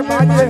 बाजे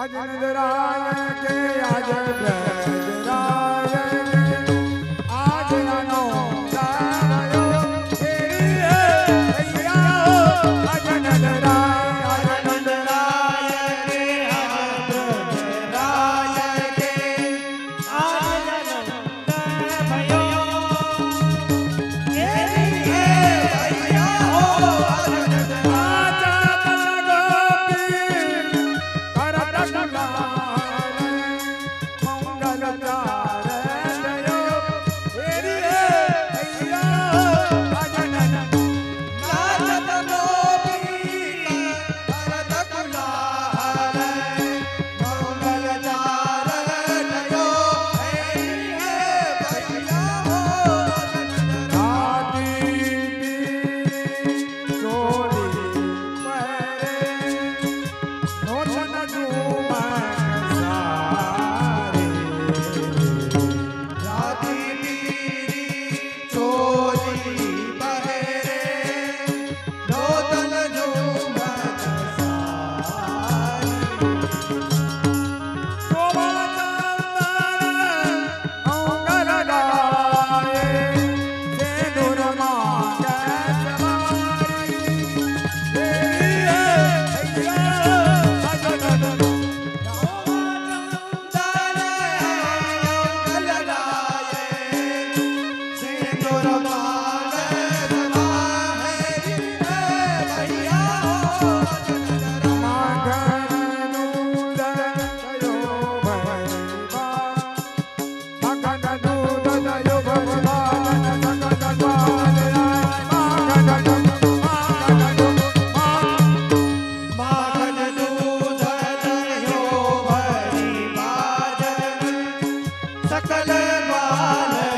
अजनराय के आज ब्रजराय आज अनो रायो भैया अजनराय अजनराय के आज ब्रजराय के आज अनो भयो भैया मंगल એ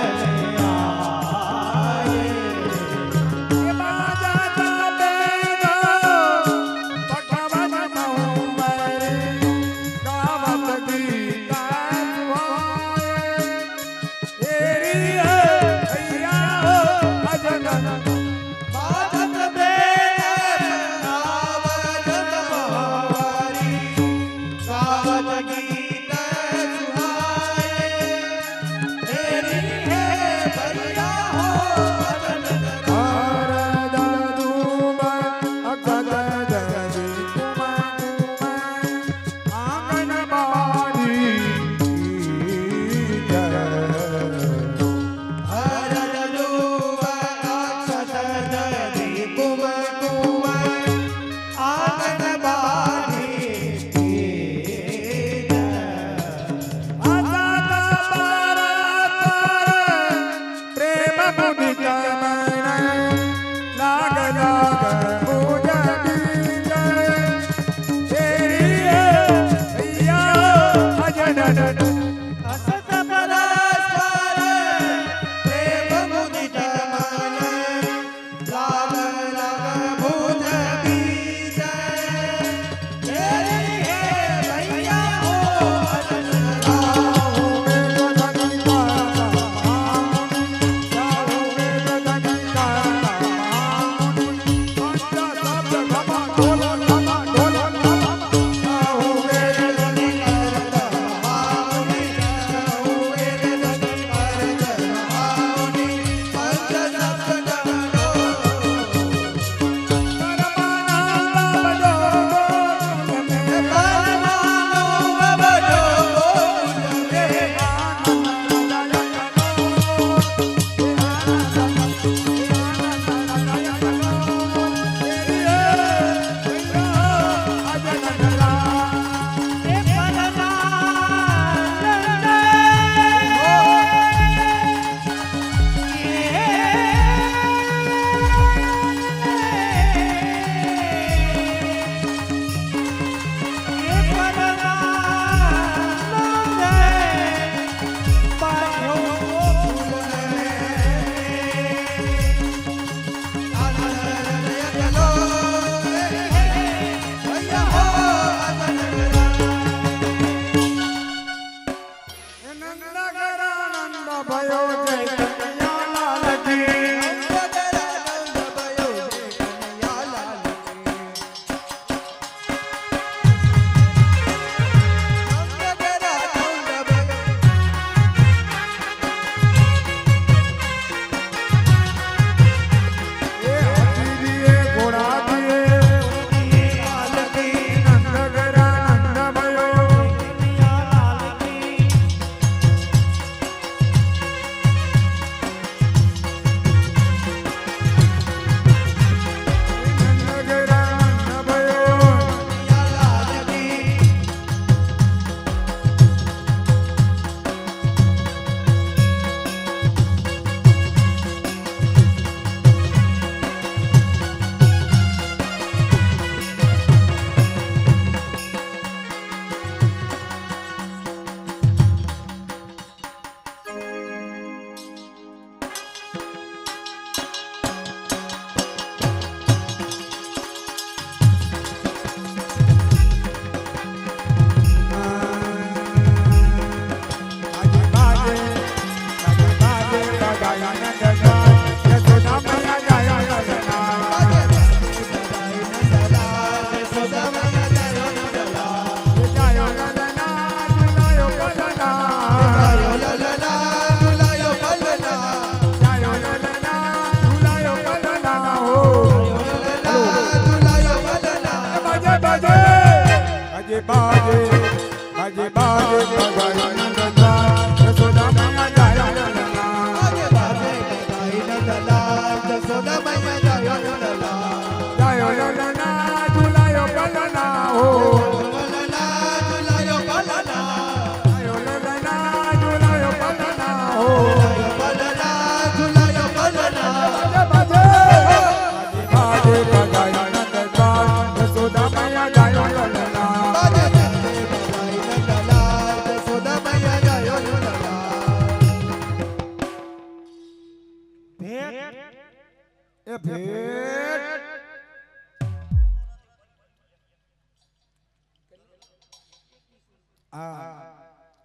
ભેટ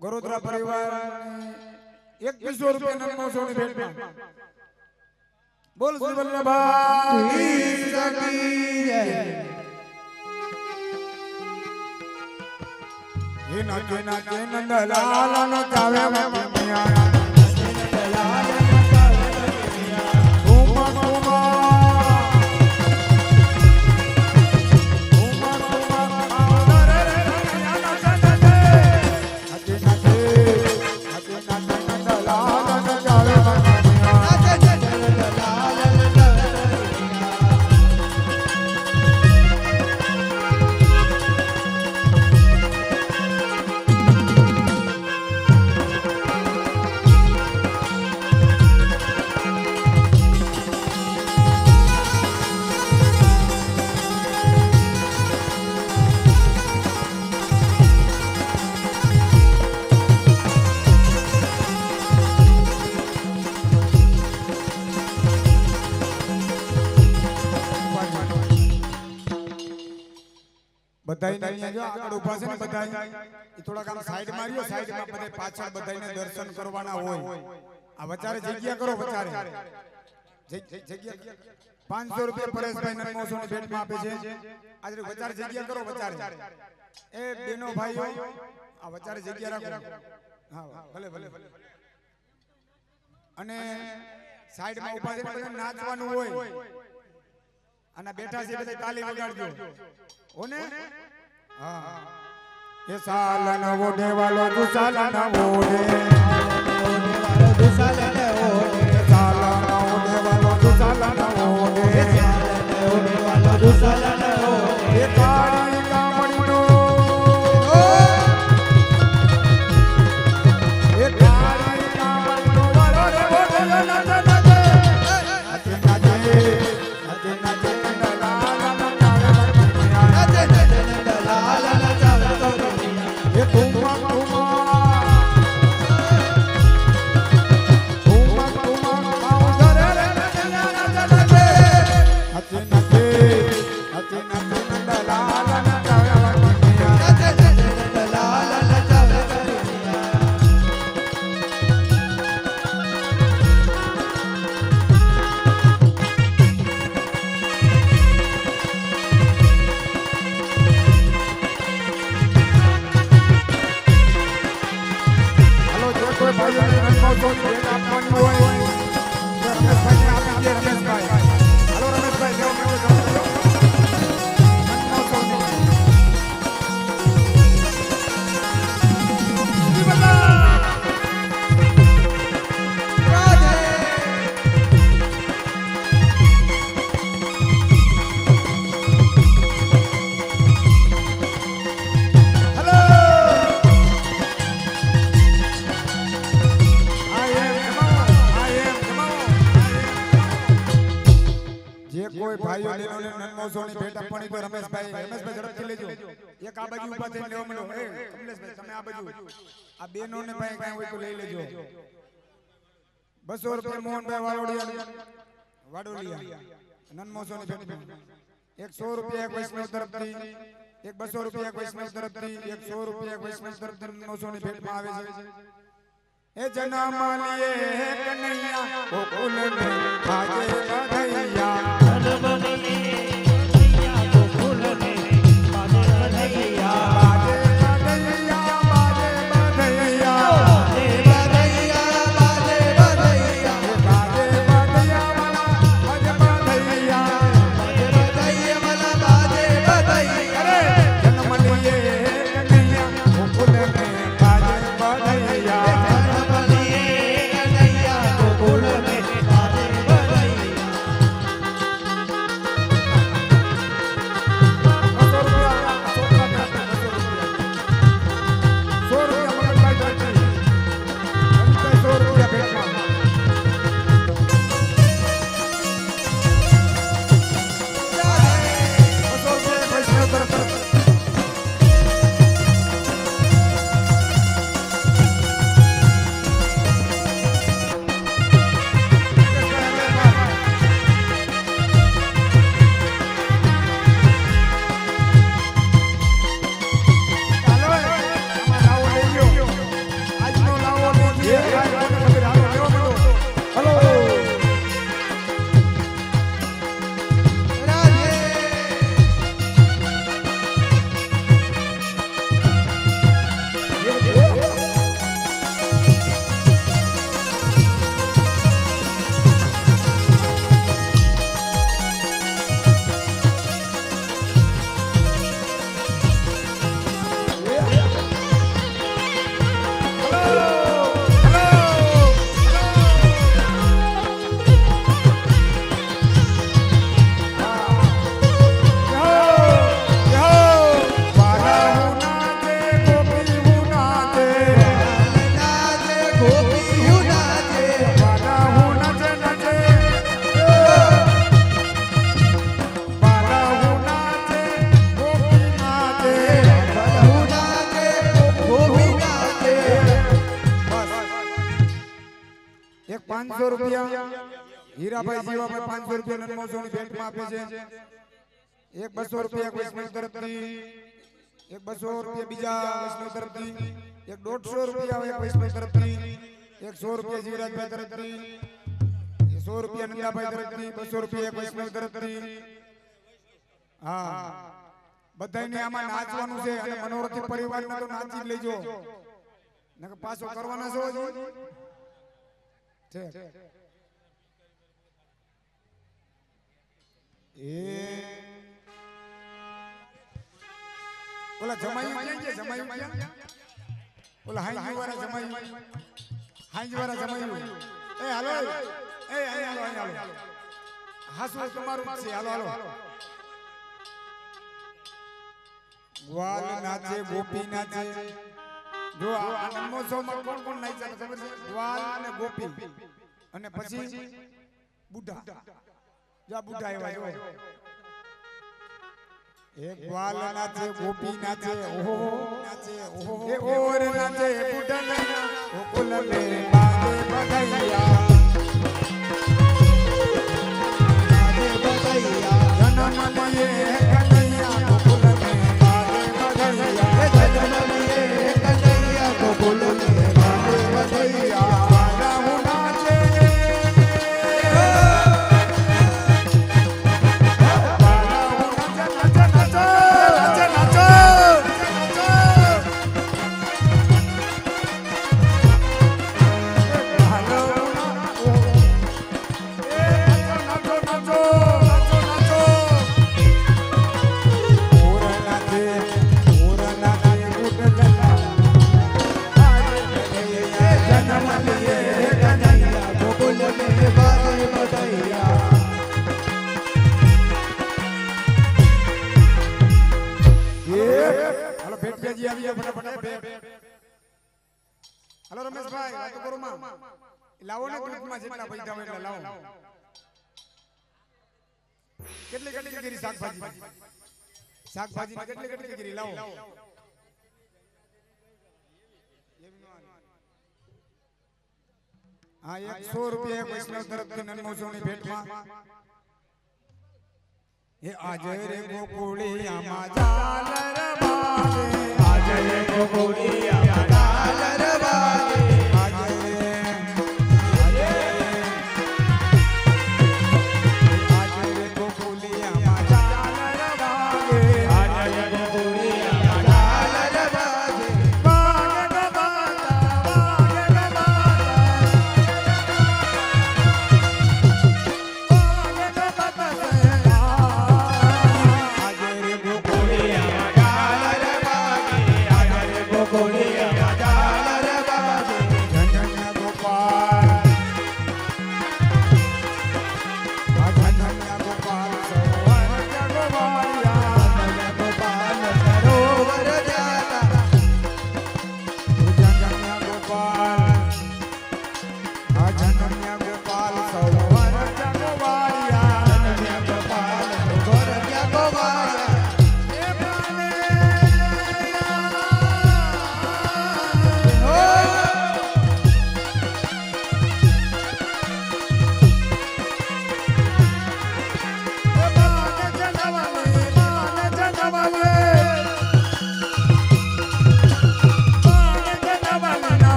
ગોરોદરા પરિવાર 2100 રૂપિયા નમોસોની ભેટમાં બોલ શ્રી વલ્લભાઈ કી જય હે નાચે નાચે નંદલાલ નો ચાવે મિયા નંદલાલ નો ચાવે મિયા ઉમા ઉમા બધાઈ ને જો આગળ ઊભા છે ને બધાઈ ઈ થોડા કામ સાઈડ માર્યો સાઈડ માં બધાઈ પાછળ બધાઈને દર્શન કરવાના હોય આ વચારે જગ્યા કરો વચારે જગ્યા 500 રૂપિયા પરેશભાઈ નરમોસો ની ભેટ માં આપે છે આજે વચારે જગ્યા કરો વચારે એ બેનો ભાઈઓ આ વચારે જગ્યા રાખો હા ભલે ભલે અને સાઈડ માં ઊભા છે ને બધા નાચવાનું હોય અને બેઠા છે બધા તાલી વગાડજો ઓને હા એ સાલન ઓઢે વાલો દુસાલન ઓઢે વાલો દુસાલન ઓઢે સાલન ઓઢે વાલો દુસાલન ઓઢે ઓઢે વાલો દુસાલન ઓઢે એ કાળી કામણીનો એ કાળી કામણીનો વાલો રે ઓઢે નાચે નાચે નાચે કોઈ ભાઈઓ બહેનોને નનમોસોની ભેટ આપવાની તો રમેશભાઈ ઝડપથી લેજો એક આ બાજુ ઊભા થઈને લેવા મળો એ કમલેશભાઈ તમે આ બાજુ આ બહેનોને ભાઈ કાંઈ હોય તો લઈ લેજો 200 રૂપિયા મોહનભાઈ વાડોલિયા નનમોસોની ભેટ 100 રૂપિયા એક વૈષ્ણવ તરફથી એક 200 રૂપિયા એક વૈષ્ણવ તરફથી 100 રૂપિયા એક વૈષ્ણવ તરફથી નનમોસોની ભેટમાં આવે છે એ જન્મ લીએ કનૈયા ગોકુલ મે બાજે બધૈયા જન્મ લીએ કનૈયા ગોકુલ મે બાજે બધૈયા બાજે બધૈયા બાજે બધૈયા બાજે બધૈયા બાજે બધૈયા બાજે બધૈયા બાજે બધૈયા બાજે બધૈયા મલા બાજે બધૈયા જન્મ લીએ કનૈયા ગોકુલ મે બાજે બધૈયા એક 500 રૂપિયા હીરાભાઈ જીવાભાઈ 500 રૂપિયા નનમોસોની ભેટમાં આપે છે એક 200 રૂપિયા વૈષ્ણવ તરફથી એક 200 રૂપિયા બીજા વૈષ્ણવ તરફથી એક 150 રૂપિયા એક વૈષ્ણવ તરફથી એક 100 રૂપિયા જીવરાજભાઈ તરફથી 100 રૂપિયા નંદાભાઈ તરફથી 200 રૂપિયા એક વૈષ્ણવ તરફથી હા બધાયને આમાં નાચવાનું છે અને મનોરથી પરિવારને તો નાચી જ લેજો નકર પાછો કરવાના છો છે એ ઓલા જમાઈ ક્યાં છે જમાઈ ક્યાં ઓલા હાંજી વાળા જમાઈ એ હાલો એ હાલો હાસુ તમારું છે હાલો ગ્વાલ નાચે ગોપી નાચે જો આ નમોત્સવમાં કોણ કોણ નાચે ખબર છે ગ્વાલ અને ગોપી અને પછી બુઢા જો બુઢા એવા જો એક ગ્વાલ નાચે ગોપી નાચે ઓહો એ ઓર નાચે બુઢા ગોકુલ મે બાજે બધાઈયા જન્મ લીએ हेलो रमेश भाई वातो करो માં લાવો ને ગ્રુપમાં જેટલા પૈસા હોય એટલા લાવો કેટલી કેટેગરી શાકભાજી ની કેટલી કેટેગરી લાવો હા 100 રૂપિયા એક વૈષ્ણવ તરફથી નનમોસોની ભેટમાં એ આજે રે ગોકુળિયામાં ઝાલર વાગે આજે રે ગોકુળિયામાં ઝાલર વાગે Korea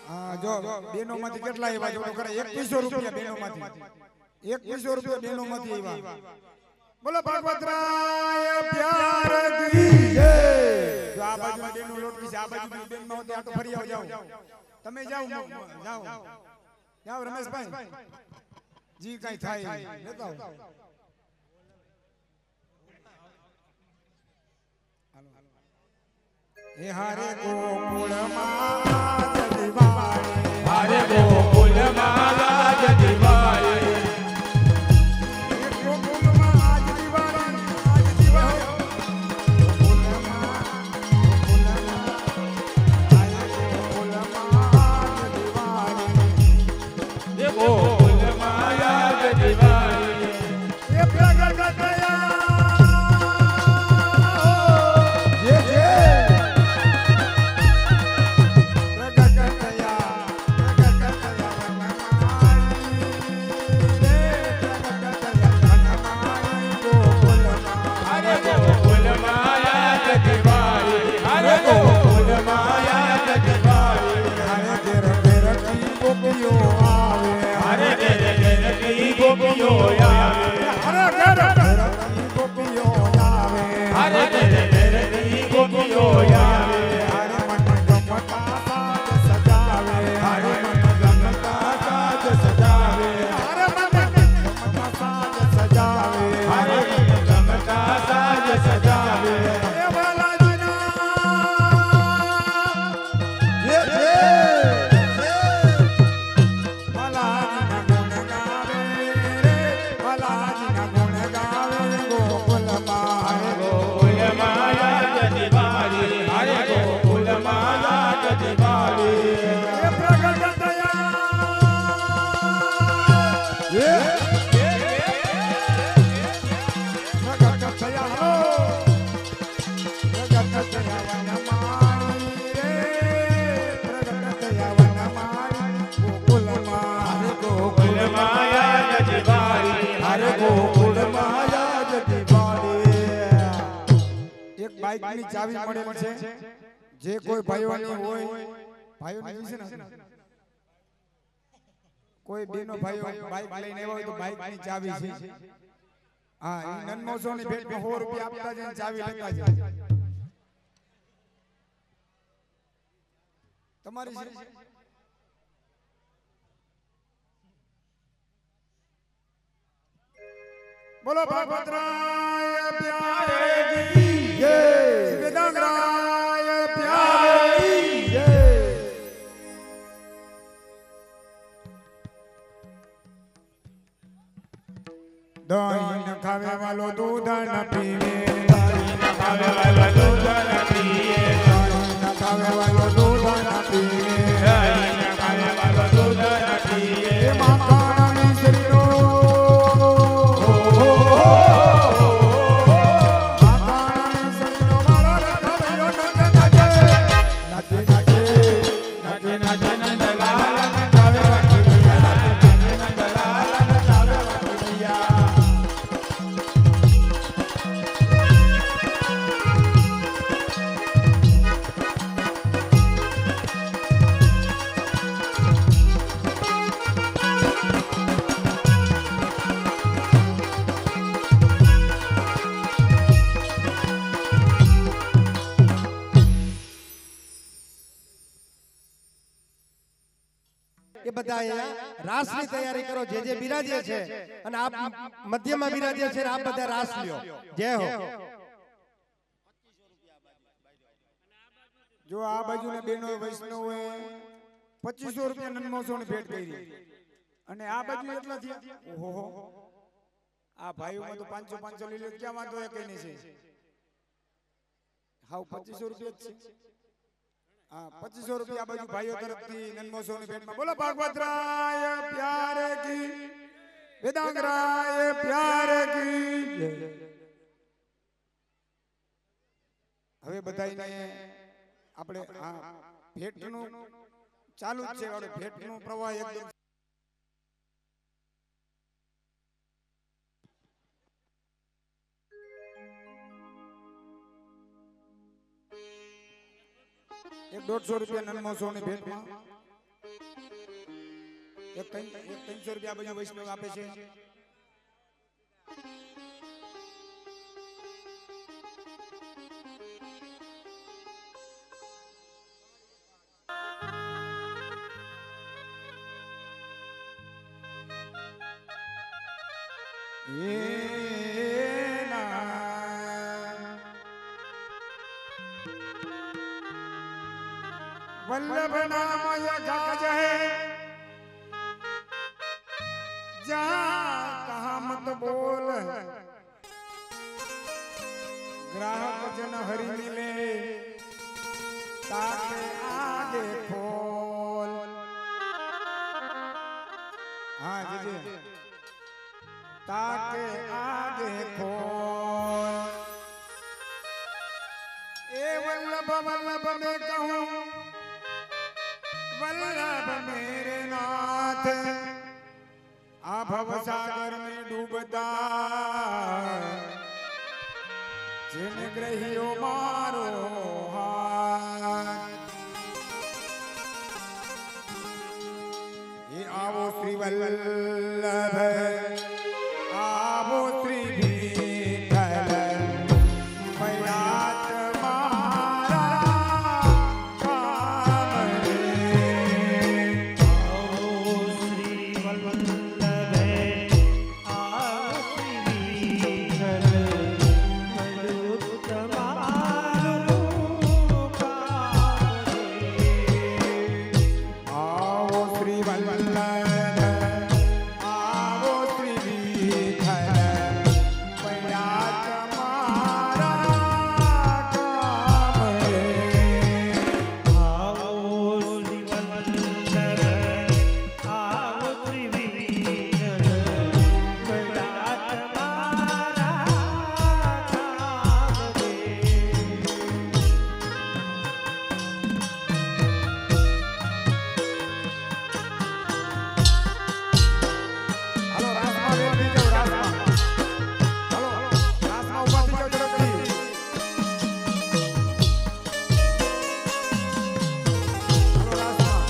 હા જો બેનો માંથી કેટલા આવ્યા જો કરે 2100 રૂપિયા બેનો માંથી 2100 રૂપિયા બેનો માંથી આવ્યા બોલો ભાગવતરાય પ્યાર કી જય જો આ બાજુ બેનો લોટકી છે આ બાજુ બેન માં હોતે આ તો ફરી આવ જાઓ તમે જાઓ જાઓ રમેશભાઈ જી કઈ થાય લેતા આવો હે હારે ગોકુળમાં જદિવાળે હારે ગોકુળમાં રાજ દિવાળે ગોકુળમાં આજ દિવાળે આજ દિવાળે ગોકુળમાં આજ દિવાળે એ ગોકુળમાં રાજ દિવાળે એ પ્રગટ થયા બાઈક ની ચાવી મળેલ છે જે કોઈ ભાઈઓની હોય ભાઈઓની છે ને કોઈ બેનો ભાઈઓ બાઈક લઈને આવ્યા હોય તો બાઈક ની ચાવી છે હા ઈ નનમોસો ની ભેટમાં 100 રૂપિયા આપતા જઈને ચાવી લેતા જાય તમારી છે બોલો ભાગવતરાય પ્યારે કી જય વેદાંગરાય પ્યારે કી જય દહીં ન ખાવે વાલો દૂધ ન પીવે દહીં ન ખાવે વાલો દૂધ ન પીવે દહીં ન ખાવે વાલો દૂધ ન પીવે દહીં ન ખાવે વાલો દૂધ ન પીવે માખણ મિશ્રીનો એ બધા રાસની તૈયારી કરો જે બિરાજે છે અને આપ મધ્યમાં બિરાજે છે આપ બધા રાસ લ્યો જય હો જો આ બાજુ ને બેનો વૈષ્ણવે 2500 રૂપિયા નનમોસો ની ભેટ કરી અને આ બાજુ એટલા થયા ઓહો આ ભાઈઓમાં તો 500 લઈ લે ક્યાં વાંધો એ કઈ નહીં છે હાવ 2500 રૂપિયા જ છે હા 2500 રૂપિયા આ બાજુ ભાઈઓ તરફથી નનમોસો ની ભેટમાં બોલો ભાગવતરાય પ્યારે કી વેદાંગરાય પ્યારે કી જય હવે બધાઈને આપણે આ ભેટનું ચાલુ જ છે આપણે ભેટનું પ્રવાહ એકદમ એક 150 રૂપિયા નનમોસો ની ભેટમાં એક 300 રૂપિયા બાજુ વૈષ્ણવ આપે છે. वल्लभ नाम यगाज है जहाँ कहा मत बोल ग्राहक जन हरि मिले ताके आगे खोल. हाँ जी ताके आगे खोल. ए वल्लभ वल्लभ में कहूँ वल्लभ मेरे नाथ आ भव सागर में डूबता जिन ग्रहियो मारो हाथ. ये आवो श्री वल्लभ आवो श्री विठ्ठल पयात मारा काम रे. आओ श्री वल्लभे आओ श्री विठ्ठल पयात मारो काम रे. आओ श्री वल्लभ आओ श्री विठ्ठल पयात मारा काम रे. आओ श्री वल्लभ आओ श्री विठ्ठल पयात मारा काम હાલો રાસમાં બેસી જાઓ રાસમાં. હાલો રાસમાં ઊભા થઈ જાઓ ઝડપથી. હાલો રાસમાં.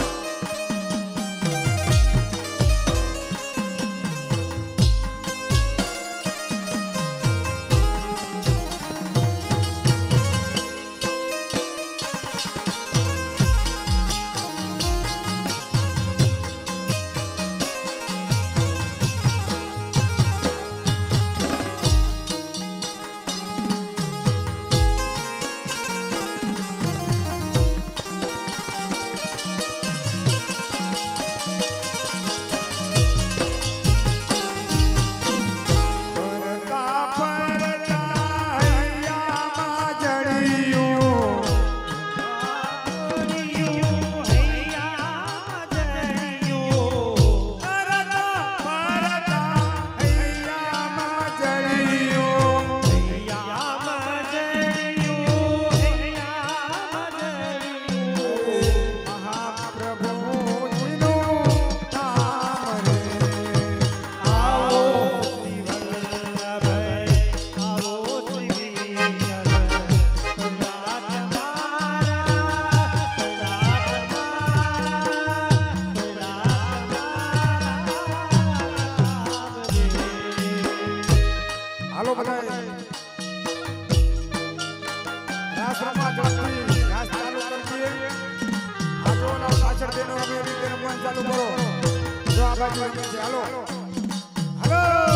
ફરતા ફરતા હૈયામાં જડિયું. ફરતા ફરતા હૈયામાં જડિયું. મહાપ્રભુજીનું નામ રે. આવો હાલો બધા રાસ રમવા ઝડપથી રાસ ચાલુ કરી દઈએ. આગળ આવો, પાછળ બેનો રમે એવી રીતે રમવાનું ચાલુ કરો. જો આ બાજુ આવી છે. હાલો હાલો હા.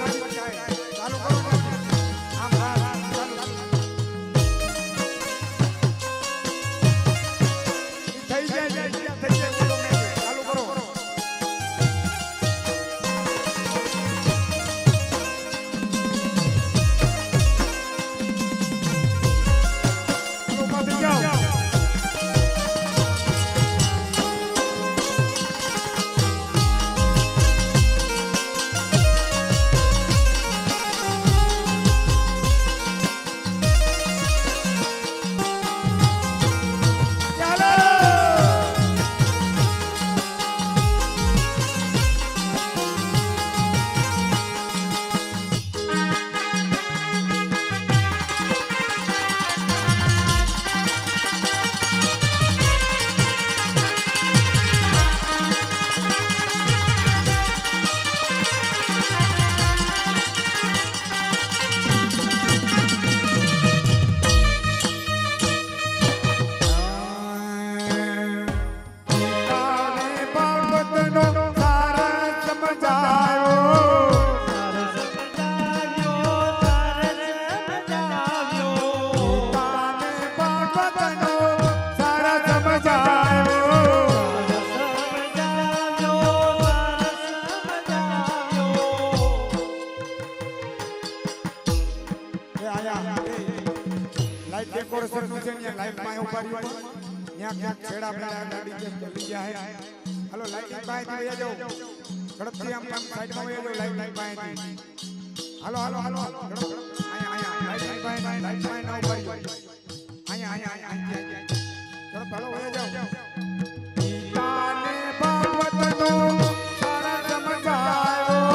રાસ નથી થાય. ચાલુ કરો ત્યાંથી. આમ રાસ ચાલુ. થઈ જાય થઈ જાય બોલો મેં. ચાલુ કરો. ઉભા થઈ જાઓ. ડેકોરેશન નું છે ને લાઈટ માં ઉભા રહ્યો ત્યાં ક્યાંક છેડા પેડા ગાડી કે ચલી જાય. હાલો લાઈટ પાસે વયા જાઓ. ઝડપથી આમ સાઈડ માં વયા જાઓ. લાઈટ પાસે હાલો હાલો હાલો અહીંયા લાઈટ પાસે લાઈટ પાસે ના ઉભા રહ્યો. અહીંયા ઝડપ હાલો વયા જાઓ. ગીતાને ભાગવતનો સારા સમજાયો.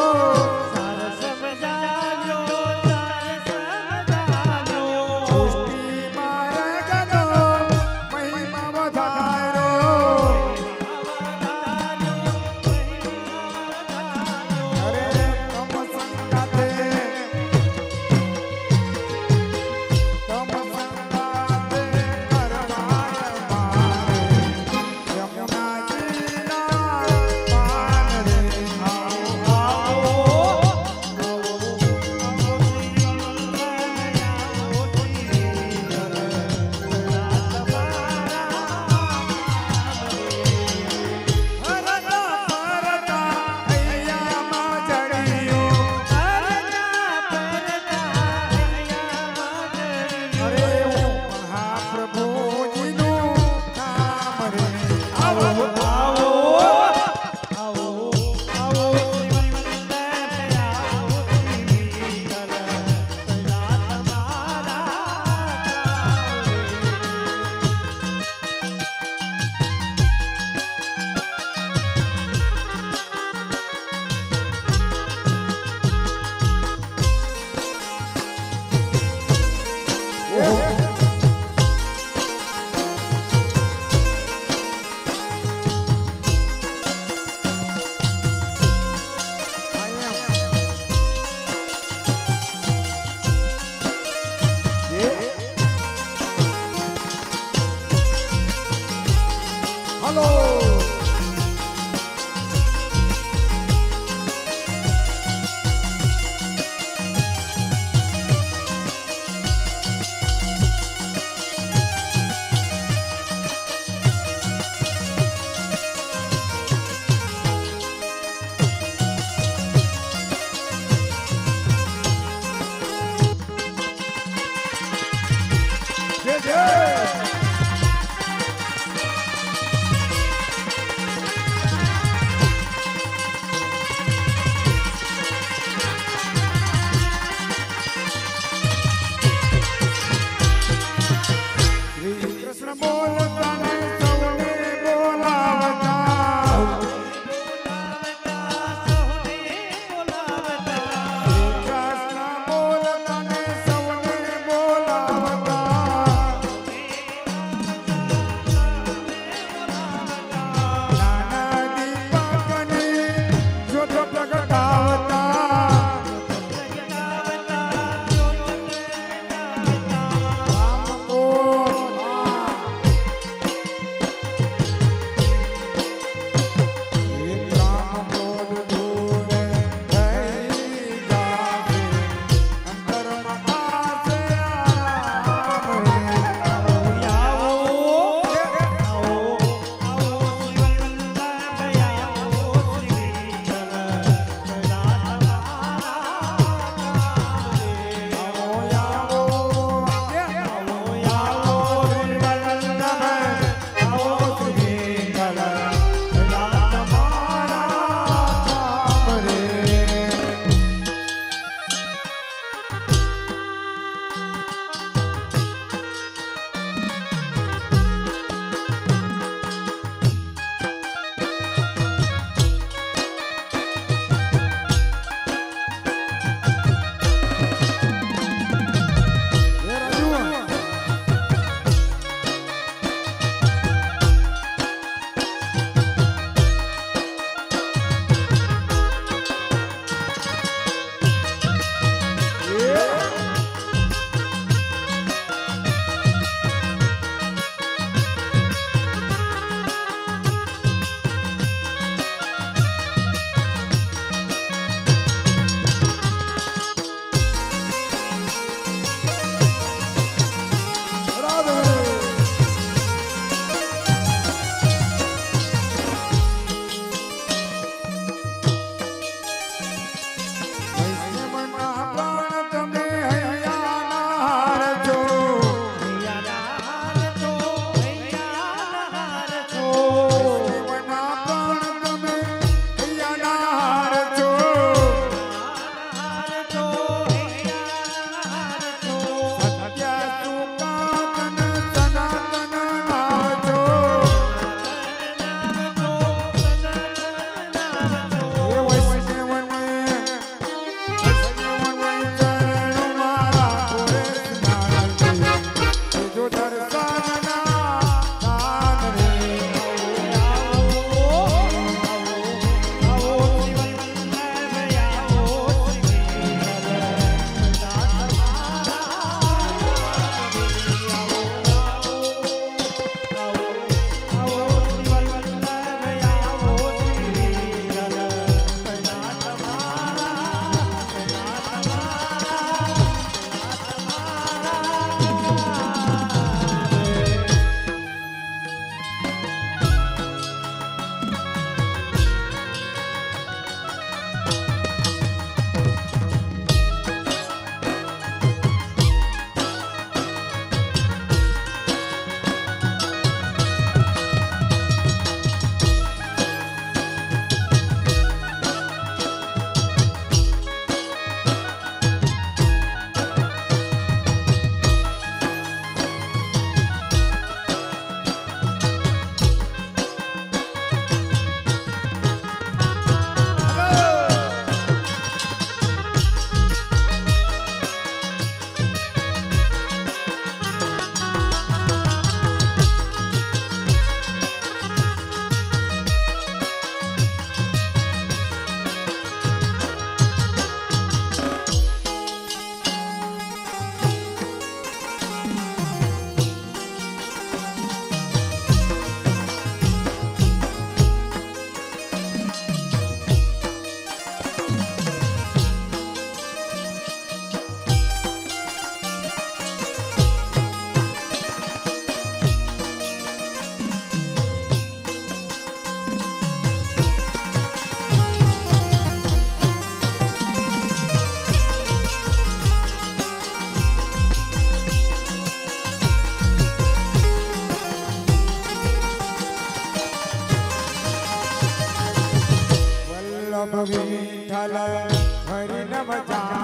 હરિ નમ જા